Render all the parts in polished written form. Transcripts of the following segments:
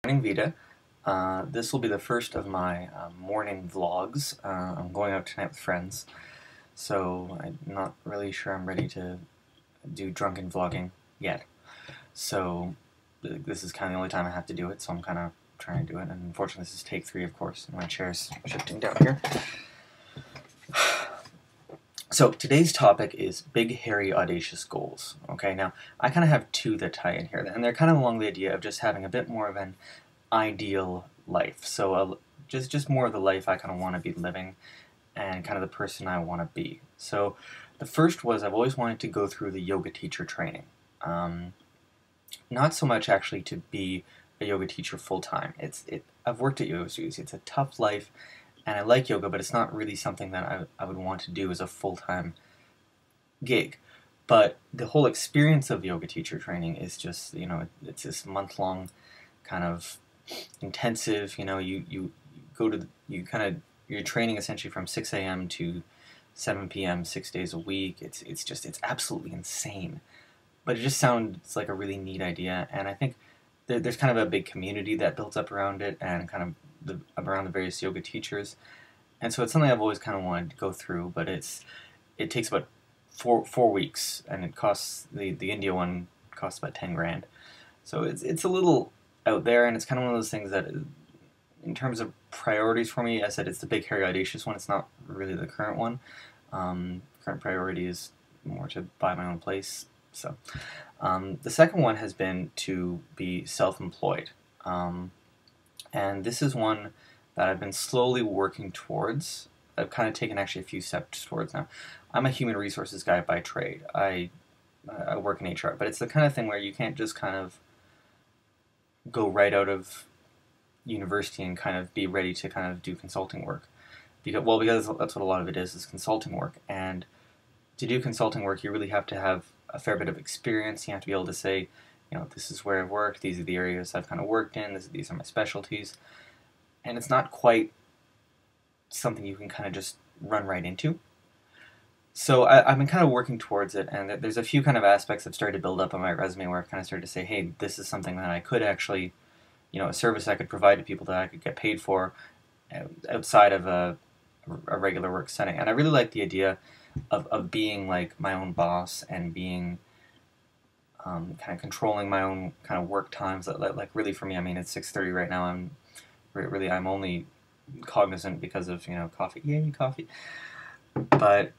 Morning VEDA. This will be the first of my morning vlogs. I'm going out tonight with friends, so I'm not really sure I'm ready to do drunken vlogging yet. So this is kind of the only time I have to do it, so I'm kind of trying to do it. And unfortunately this is take 3, of course, and my chair's shifting down here. So today's topic is big, hairy, audacious goals. Okay, now I kind of have two that tie in here, and they're kind of along the idea of just having a bit more of an ideal life. So just more of the life I kind of want to be living, and kind of the person I want to be. So the first was I've always wanted to go through the yoga teacher training. Not so much actually to be a yoga teacher full time. I've worked at yoga studios. It's a tough life. And I like yoga, but it's not really something that I would want to do as a full-time gig. But the whole experience of yoga teacher training is just, it's this month-long kind of intensive, you go to, you're training essentially from 6 a.m. to 7 p.m. 6 days a week. It's absolutely insane. But it just sounds like a really neat idea, and I think there's kind of a big community that builds up around it, and kind of around the various yoga teachers, and so it's something I've always kind of wanted to go through. But it takes about four weeks, and it costs the India one costs about 10 grand. So it's a little out there, and it's kind of one of those things that, in terms of priorities for me, I said it's the big, hairy, audacious one. It's not really the current one. Current priority is more to buy my own place. So the second one has been to be self-employed. And this is one that I've been slowly working towards. I've kind of taken actually a few steps towards now. I'm a human resources guy by trade. I work in HR, but it's the kind of thing where you can't just kind of go right out of university and kind of be ready to kind of do consulting work. Because that's what a lot of it is consulting work. And to do consulting work, you really have to have a fair bit of experience. You have to be able to say, this is where I've worked, these are the areas I've kind of worked in, these are my specialties. And it's not quite something you can kind of just run right into. So I've been kind of working towards it, and there's a few kind of aspects I've started to build up on my resume where I've kind of started to say, hey, this is something that I could actually, a service I could provide to people that I could get paid for outside of a regular work setting. And I really like the idea of being like my own boss and being kind of controlling my own kind of work times. Like really for me, I mean, it's 6:30 right now. I'm only cognizant because of coffee. Yay, coffee! But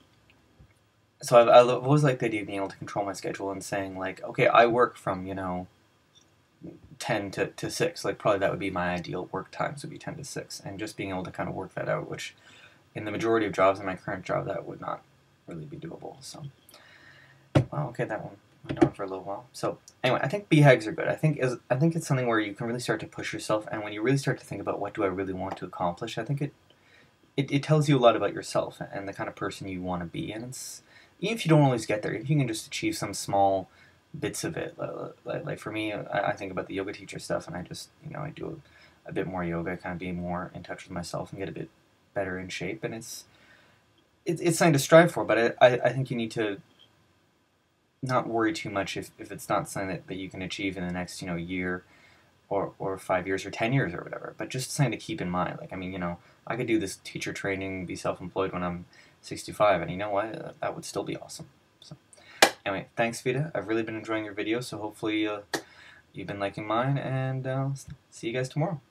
so I've always liked the idea of being able to control my schedule and saying like, okay, I work from 10 to 6. Like probably that would be my ideal work times would be 10 to 6, and just being able to kind of work that out, which in the majority of jobs in my current job that would not really be doable. So well, okay, that one went on for a little while. So anyway, I think BHAGs are good. I think it's something where you can really start to push yourself, and when you really start to think about what do I really want to accomplish, I think it tells you a lot about yourself and the kind of person you want to be. And it's, even if you don't always get there, if you can just achieve some small bits of it, like for me, I think about the yoga teacher stuff, and I just I do a bit more yoga, kind of be more in touch with myself and get a bit better in shape, and it's something to strive for. But I think you need to not worry too much if it's not something that you can achieve in the next year or 5 years or 10 years or whatever, but just something to keep in mind. Like, I mean, I could do this teacher training, be self-employed when I'm 65, and you know what, that would still be awesome. So anyway, thanks VEDA. I've really been enjoying your videos, so hopefully you've been liking mine, and see you guys tomorrow.